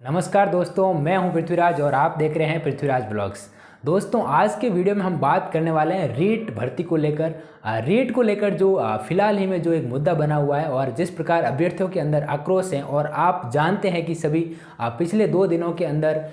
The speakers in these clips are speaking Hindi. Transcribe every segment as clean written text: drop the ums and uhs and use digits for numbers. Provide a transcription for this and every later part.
नमस्कार दोस्तों, मैं हूं पृथ्वीराज और आप देख रहे हैं पृथ्वीराज ब्लॉग्स। दोस्तों, आज के वीडियो में हम बात करने वाले हैं रीट भर्ती को लेकर। रीट को लेकर जो फिलहाल ही में जो एक मुद्दा बना हुआ है और जिस प्रकार अभ्यर्थियों के अंदर आक्रोश है, और आप जानते हैं कि सभी पिछले 2 दिनों के अंदर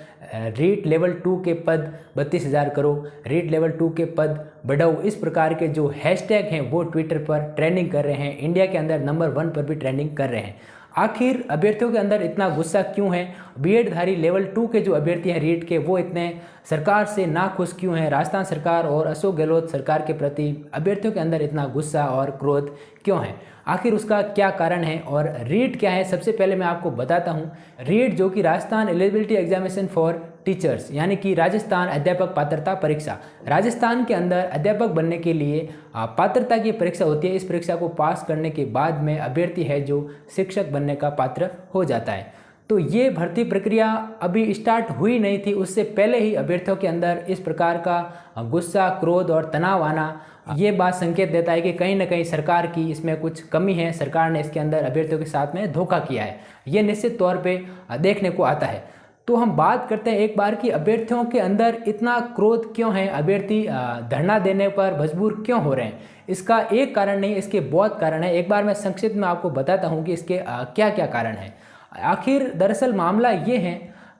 रीट लेवल 2 के पद 32,000 करो, रीट लेवल 2 के पद बढ़ाओ, इस प्रकार के जो हैशटैग हैं वो ट्विटर पर ट्रेंडिंग कर रहे हैं। इंडिया के अंदर नंबर 1 पर भी ट्रेंडिंग कर रहे हैं। आखिर अभ्यर्थियों के अंदर इतना गुस्सा क्यों है? बीएडधारी लेवल 2 के जो अभ्यर्थी हैं रीट के, वो इतने सरकार से नाखुश क्यों हैं? राजस्थान सरकार और अशोक गहलोत सरकार के प्रति अभ्यर्थियों के अंदर इतना गुस्सा और क्रोध क्यों है? आखिर उसका क्या कारण है और रीट क्या है? सबसे पहले मैं आपको बताता हूँ। रीट जो कि Rajasthan eligibility examination for teachers, यानी कि राजस्थान अध्यापक पात्रता परीक्षा, राजस्थान के अंदर अध्यापक बनने के लिए पात्रता की परीक्षा होती है। इस परीक्षा को पास करने के बाद में अभ्यर्थी है जो शिक्षक बनने का पात्र हो जाता है। तो ये भर्ती प्रक्रिया अभी स्टार्ट हुई नहीं थी, उससे पहले ही अभ्यर्थियों के अंदर इस प्रकार का गुस्सा, क्रोध और तनाव आना, ये बात संकेत देता है कि कहीं ना कहीं सरकार की इसमें कुछ कमी है। सरकार ने इसके अंदर अभ्यर्थियों के साथ में धोखा किया है, ये निश्चित तौर पे देखने को आता है। तो हम बात करते हैं एक बार कि अभ्यर्थियों के अंदर इतना क्रोध क्यों है, अभ्यर्थी धरना देने पर मजबूर क्यों हो रहे हैं। इसका एक कारण नहीं, इसके बहुत कारण है। एक बार मैं संक्षिप्त में आपको बताता हूँ कि इसके क्या क्या कारण हैं। आखिर दरअसल मामला ये है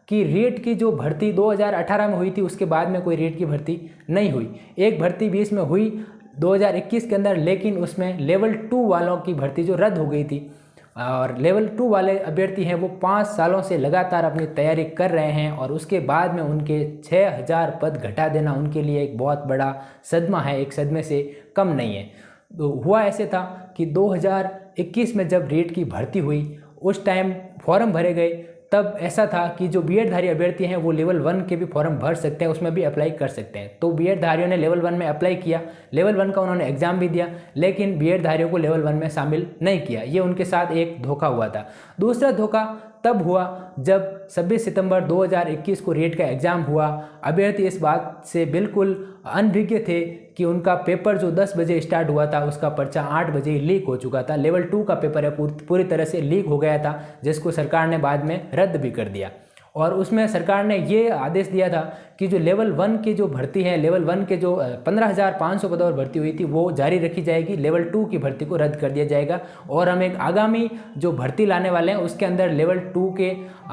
कि रीट की जो भर्ती 2018 में हुई थी, उसके बाद में कोई रीट की भर्ती नहीं हुई। एक भर्ती बीच में हुई 2021 के अंदर, लेकिन उसमें लेवल 2 वालों की भर्ती जो रद्द हो गई थी। और लेवल 2 वाले अभ्यर्थी हैं वो 5 सालों से लगातार अपनी तैयारी कर रहे हैं, और उसके बाद में उनके 6,000 पद घटा देना उनके लिए एक बहुत बड़ा सदमा है, एक सदमे से कम नहीं है। तो हुआ ऐसे था कि 2021 में जब रीट की भर्ती हुई, उस टाइम फॉर्म भरे गए, तब ऐसा था कि जो बीएडधारी अभ्यर्थी हैं वो लेवल 1 के भी फॉर्म भर सकते हैं, उसमें भी अप्लाई कर सकते हैं। तो बीएडधारियों ने लेवल 1 में अप्लाई किया, लेवल 1 का उन्होंने एग्जाम भी दिया, लेकिन बीएडधारियों को लेवल 1 में शामिल नहीं किया। ये उनके साथ एक धोखा हुआ था। दूसरा धोखा तब हुआ जब 26 सितंबर 2021 को रीट का एग्ज़ाम हुआ। अभ्यर्थी इस बात से बिल्कुल अनभिज्ञ थे कि उनका पेपर जो 10 बजे स्टार्ट हुआ था, उसका पर्चा 8 बजे ही लीक हो चुका था। लेवल 2 का पेपर है पूरी तरह से लीक हो गया था, जिसको सरकार ने बाद में रद्द भी कर दिया। और उसमें सरकार ने ये आदेश दिया था कि जो लेवल 1 की जो भर्ती है, लेवल 1 के जो 15,500 पदों पर भर्ती हुई थी, वो जारी रखी जाएगी। लेवल 2 की भर्ती को रद्द कर दिया जाएगा, और हम एक आगामी जो भर्ती लाने वाले हैं उसके अंदर लेवल 2 के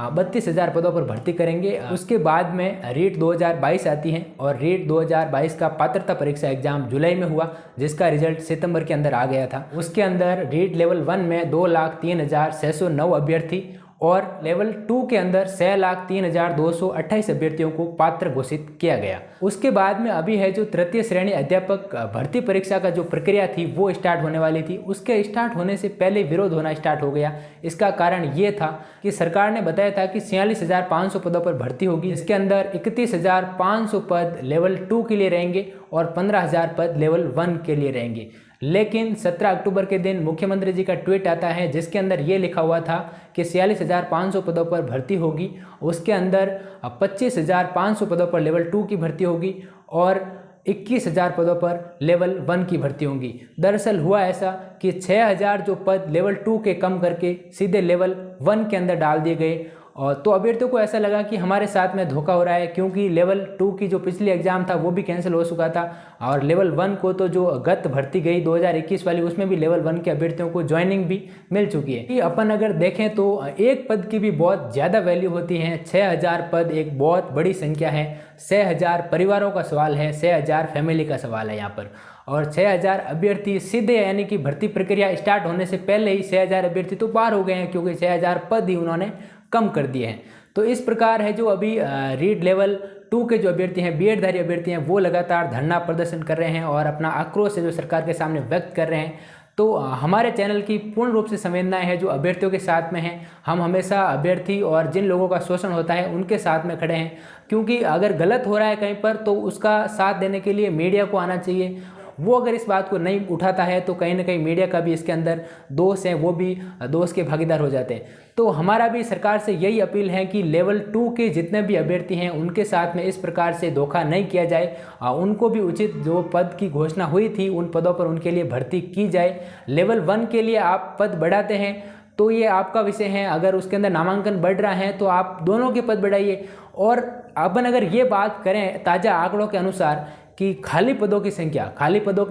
32,000 पदों पर भर्ती करेंगे। उसके बाद में रीट 2022 आती है, और रीट 2022 का पात्रता परीक्षा एग्जाम जुलाई में हुआ, जिसका रिजल्ट सितंबर के अंदर आ गया था। उसके अंदर रीट लेवल 1 में 2,03,609 अभ्यर्थी और लेवल 2 के अंदर 6,03,228 अभ्यर्थियों को पात्र घोषित किया गया। उसके बाद में अभी है जो तृतीय श्रेणी अध्यापक भर्ती परीक्षा का जो प्रक्रिया थी वो स्टार्ट होने वाली थी। उसके स्टार्ट होने से पहले विरोध होना स्टार्ट हो गया। इसका कारण ये था कि सरकार ने बताया था कि 46,500 पदों पर भर्ती होगी। इसके अंदर 31,500 पद लेवल 2 के लिए रहेंगे और 15,000 पद लेवल 1 के लिए रहेंगे। लेकिन 17 अक्टूबर के दिन मुख्यमंत्री जी का ट्वीट आता है, जिसके अंदर ये लिखा हुआ था कि 46,500 पदों पर भर्ती होगी। उसके अंदर 25,500 पदों पर लेवल 2 की भर्ती होगी और 21,000 पदों पर लेवल 1 की भर्ती होंगी। दरअसल हुआ ऐसा कि 6,000 जो पद लेवल 2 के कम करके सीधे लेवल 1 के अंदर डाल दिए गए। और तो अभ्यर्थियों को ऐसा लगा कि हमारे साथ में धोखा हो रहा है, क्योंकि लेवल 2 की जो पिछली एग्जाम था वो भी कैंसिल हो चुका था, और लेवल 1 को तो जो गत भर्ती गई 2021 वाली, उसमें भी लेवल 1 के अभ्यर्थियों को ज्वाइनिंग भी मिल चुकी है। कि अपन अगर देखें तो एक पद की भी बहुत ज़्यादा वैल्यू होती है। 6,000 पद एक बहुत बड़ी संख्या है। 6,000 परिवारों का सवाल है, 6,000 फैमिली का सवाल है यहाँ पर। और 6,000 अभ्यर्थी सीधे, यानी कि भर्ती प्रक्रिया स्टार्ट होने से पहले ही 6,000 अभ्यर्थी तो पार हो गए हैं, क्योंकि 6,000 पद ही उन्होंने कम कर दिए हैं। तो इस प्रकार है जो अभी रीट लेवल 2 के जो अभ्यर्थी हैं, बीएडधारी अभ्यर्थी हैं, वो लगातार धरना प्रदर्शन कर रहे हैं और अपना आक्रोश है जो सरकार के सामने व्यक्त कर रहे हैं। तो हमारे चैनल की पूर्ण रूप से संवेदनाएं हैं जो अभ्यर्थियों के साथ में हैं। हम हमेशा अभ्यर्थी और जिन लोगों का शोषण होता है उनके साथ में खड़े हैं, क्योंकि अगर गलत हो रहा है कहीं पर तो उसका साथ देने के लिए मीडिया को आना चाहिए। वो अगर इस बात को नहीं उठाता है तो कहीं ना कहीं मीडिया का भी इसके अंदर दोष है, वो भी दोष के भागीदार हो जाते हैं। तो हमारा भी सरकार से यही अपील है कि लेवल 2 के जितने भी अभ्यर्थी हैं उनके साथ में इस प्रकार से धोखा नहीं किया जाए। उनको भी उचित जो पद की घोषणा हुई थी उन पदों पर उनके लिए भर्ती की जाए। लेवल 1 के लिए आप पद बढ़ाते हैं तो ये आपका विषय है। अगर उसके अंदर नामांकन बढ़ रहा है तो आप दोनों के पद बढ़ाइए। और अपन अगर ये बात करें ताज़ा आंकड़ों के अनुसार कि खाली पदों की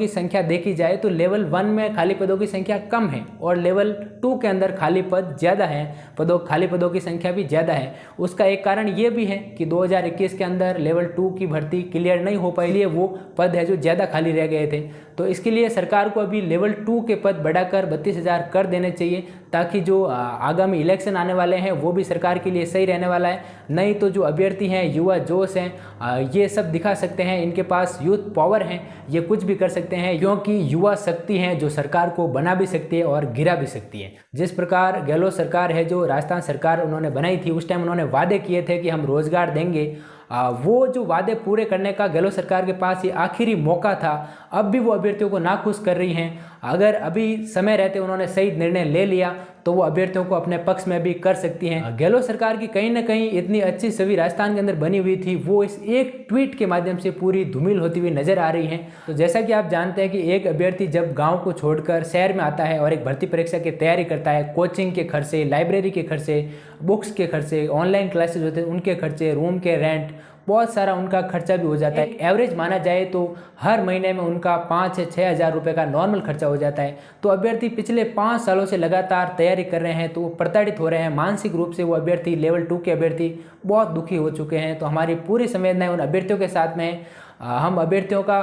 संख्या देखी जाए तो लेवल 1 में खाली पदों की संख्या कम है और लेवल 2 के अंदर खाली पद ज़्यादा है, खाली पदों की संख्या भी ज़्यादा है। उसका एक कारण ये भी है कि 2021 के अंदर लेवल 2 की भर्ती क्लियर नहीं हो पाई, लिए वो पद है जो ज़्यादा खाली रह गए थे। तो इसके लिए सरकार को अभी लेवल 2 के पद बढ़ाकर 32,000 कर देने चाहिए, ताकि जो आगामी इलेक्शन आने वाले हैं वो भी सरकार के लिए सही रहने वाला है। नहीं तो जो अभ्यर्थी हैं, युवा जोश हैं, ये सब दिखा सकते हैं, इनके पास यूथ पावर है, ये कुछ भी कर सकते हैं, क्योंकि युवा शक्ति है जो सरकार को बना भी सकती है और गिरा भी सकती है। जिस प्रकार गहलोत सरकार है, जो राजस्थान सरकार उन्होंने बनाई थी, उस टाइम उन्होंने वादे किए थे कि हम रोजगार देंगे। वो जो वादे पूरे करने का गहलोत सरकार के पास ये आखिरी मौका था। अब भी वो अभ्यर्थियों को नाखुश कर रही हैं। अगर अभी समय रहते उन्होंने सही निर्णय ले लिया तो वो अभ्यर्थियों को अपने पक्ष में भी कर सकती हैं। गहलोत सरकार की कहीं ना कहीं इतनी अच्छी छवि राजस्थान के अंदर बनी हुई थी, वो इस एक ट्वीट के माध्यम से पूरी धूमिल होती हुई नजर आ रही है। तो जैसा कि आप जानते हैं कि एक अभ्यर्थी जब गाँव को छोड़कर शहर में आता है और एक भर्ती परीक्षा की तैयारी करता है, कोचिंग के खर्चे, लाइब्रेरी के खर्चे, बुक्स के खर्चे, ऑनलाइन क्लासेज होते हैं उनके खर्चे, रूम के रेंट, बहुत सारा उनका खर्चा भी हो जाता है। एवरेज माना जाए तो हर महीने में उनका 5 से 6 हज़ार रुपये का नॉर्मल खर्चा हो जाता है। तो अभ्यर्थी पिछले 5 सालों से लगातार तैयारी कर रहे हैं तो वो प्रताड़ित हो रहे हैं मानसिक रूप से। वो अभ्यर्थी लेवल 2 के अभ्यर्थी बहुत दुखी हो चुके हैं। तो हमारी पूरी संवेदनाएं उन अभ्यर्थियों के साथ में है। हम अभ्यर्थियों का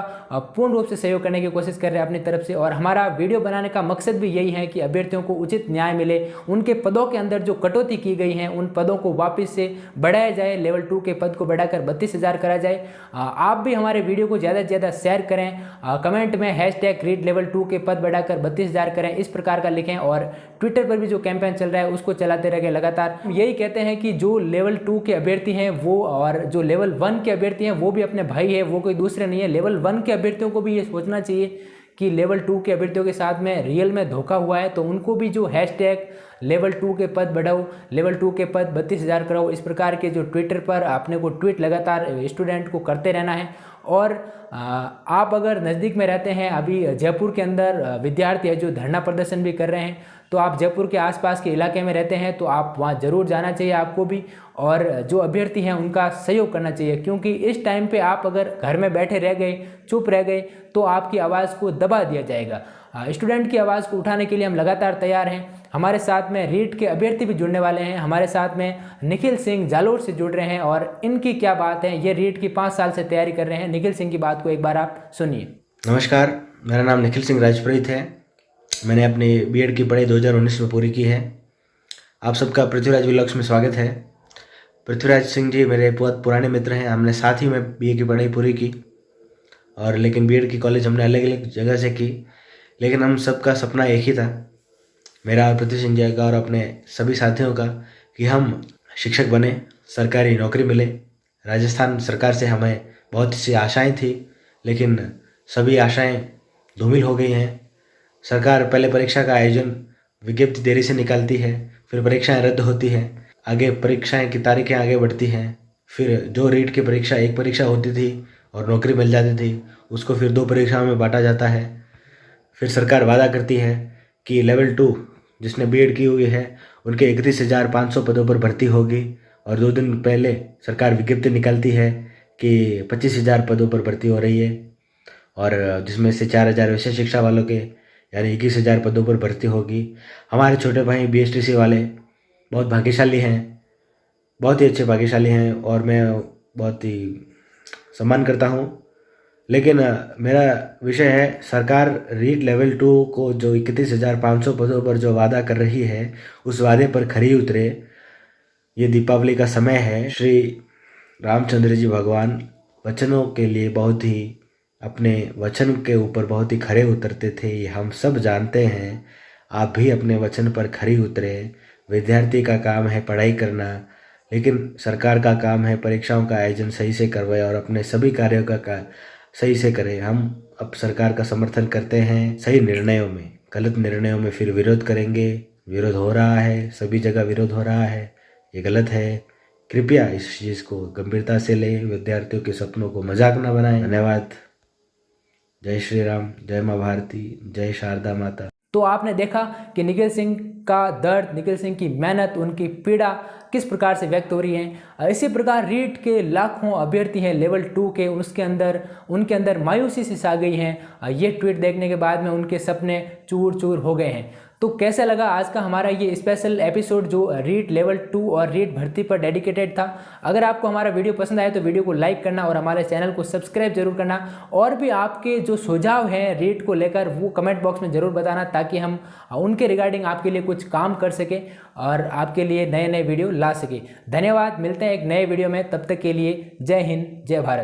पूर्ण रूप से सहयोग करने की कोशिश कर रहे हैं अपनी तरफ से, और हमारा वीडियो बनाने का मकसद भी यही है कि अभ्यर्थियों को उचित न्याय मिले। उनके पदों के अंदर जो कटौती की गई है उन पदों को वापस से बढ़ाया जाए, लेवल 2 के पद को बढ़ाकर 32,000 करा जाए। आप भी हमारे वीडियो को ज़्यादा से ज़्यादा शेयर करें, कमेंट में #रीड लेवल 2 के पद बढ़ाकर 32,000 करें, इस प्रकार का लिखें। और ट्विटर पर भी जो कैंपेन चल रहा है उसको चलाते रहें लगातार। यही कहते हैं कि जो लेवल 2 के अभ्यर्थी हैं वो और जो लेवल 1 के अभ्यर्थी हैं वो भी अपने भाई है, वो कोई दूसरे नहीं है। लेवल 1 के अभ्यर्थियों को भी ये सोचना चाहिए कि लेवल 2 के अभ्यर्थियों के साथ में रियल में धोखा हुआ है, तो उनको भी जो लेवल 2 के पद बढ़ाओ, लेवल 2 के पद 32,000 कराओ, इस प्रकार के जो ट्विटर पर अपने को ट्वीट लगातार स्टूडेंट को करते रहना है। और आप अगर नज़दीक में रहते हैं, अभी जयपुर के अंदर विद्यार्थी है जो धरना प्रदर्शन भी कर रहे हैं, तो आप जयपुर के आसपास के इलाके में रहते हैं तो आप वहाँ ज़रूर जाना चाहिए आपको भी, और जो अभ्यर्थी हैं उनका सहयोग करना चाहिए। क्योंकि इस टाइम पे आप अगर घर में बैठे रह गए, चुप रह गए, तो आपकी आवाज़ को दबा दिया जाएगा। स्टूडेंट की आवाज़ को उठाने के लिए हम लगातार तैयार हैं। हमारे साथ में रीट के अभ्यर्थी भी जुड़ने वाले हैं। हमारे साथ में निखिल सिंह जालोर से जुड़ रहे हैं, और इनकी क्या बात है, ये रीट की 5 साल से तैयारी कर रहे हैं। निखिल सिंह की बात को एक बार आप सुनिए। नमस्कार, मेरा नाम निखिल सिंह राजपुरोहित है। मैंने अपनी बीएड की पढ़ाई 2019 में पूरी की है। आप सबका पृथ्वीराज व्लॉग्स में स्वागत है। पृथ्वीराज सिंह जी मेरे बहुत पुराने मित्र हैं। हमने साथ ही में बीए की पढ़ाई पूरी की, और लेकिन बीएड की कॉलेज हमने अलग अलग जगह से की, लेकिन हम सबका सपना एक ही था, मेरा और पृथ्वी सिंह जी का और अपने सभी साथियों का, कि हम शिक्षक बने, सरकारी नौकरी मिले। राजस्थान सरकार से हमें बहुत सी आशाएं थी, लेकिन सभी आशाएं धूमिल हो गई हैं। सरकार पहले परीक्षा का आयोजन विज्ञप्ति देरी से निकालती है, फिर परीक्षाएं रद्द होती हैं, आगे परीक्षाएं की तारीखें आगे बढ़ती हैं, फिर जो रीट की परीक्षा एक परीक्षा होती थी और नौकरी मिल जाती थी, उसको फिर 2 परीक्षाओं में बांटा जाता है। फिर सरकार वादा करती है कि लेवल 2 जिसने बीएड की हुई है उनके 31,500 पदों पर भर्ती होगी, और 2 दिन पहले सरकार विज्ञप्ति निकालती है कि 25,000 पदों पर भर्ती हो रही है, और जिसमें से 4,000 विशेष शिक्षा वालों के यानी 21,000 पदों पर भर्ती होगी। हमारे छोटे भाई बीएसटीसी वाले बहुत भाग्यशाली हैं, बहुत ही अच्छे भाग्यशाली हैं, और मैं बहुत ही सम्मान करता हूँ। लेकिन मेरा विषय है, सरकार रीट लेवल 2 को जो 31,500 पदों पर जो वादा कर रही है उस वादे पर खरी उतरे। ये दीपावली का समय है। श्री रामचंद्र जी भगवान वचनों के लिए बहुत ही अपने वचन के ऊपर बहुत ही खरे उतरते थे, ये हम सब जानते हैं। आप भी अपने वचन पर खरी उतरे। विद्यार्थी का काम है पढ़ाई करना, लेकिन सरकार का काम है परीक्षाओं का आयोजन सही से करवाए और अपने सभी कार्यों का सही से करें। हम अब सरकार का समर्थन करते हैं सही निर्णयों में, गलत निर्णयों में फिर विरोध करेंगे। विरोध हो रहा है, सभी जगह विरोध हो रहा है, ये गलत है। कृपया इस चीज़ को गंभीरता से लें, विद्यार्थियों के सपनों को मजाक न बनाएं। धन्यवाद। जय श्री राम, जय माँ भारती, जय शारदा माता। तो आपने देखा कि निखिल सिंह का दर्द, निखिल सिंह की मेहनत, उनकी पीड़ा किस प्रकार से व्यक्त हो रही है। इसी प्रकार रीट के लाखों अभ्यर्थी हैं लेवल 2 के, उनके अंदर मायूसी सी छा गई है। ये ट्वीट देखने के बाद में उनके सपने चूर चूर हो गए हैं। तो कैसा लगा आज का हमारा ये स्पेशल एपिसोड जो रीट लेवल 2 और रीट भर्ती पर डेडिकेटेड था। अगर आपको हमारा वीडियो पसंद आए तो वीडियो को लाइक करना और हमारे चैनल को सब्सक्राइब जरूर करना। और भी आपके जो सुझाव हैं रीट को लेकर वो कमेंट बॉक्स में ज़रूर बताना, ताकि हम उनके रिगार्डिंग आपके लिए कुछ काम कर सके और आपके लिए नए नए वीडियो ला सके। धन्यवाद, मिलते हैं एक नए वीडियो में, तब तक के लिए जय हिंद, जय भारत।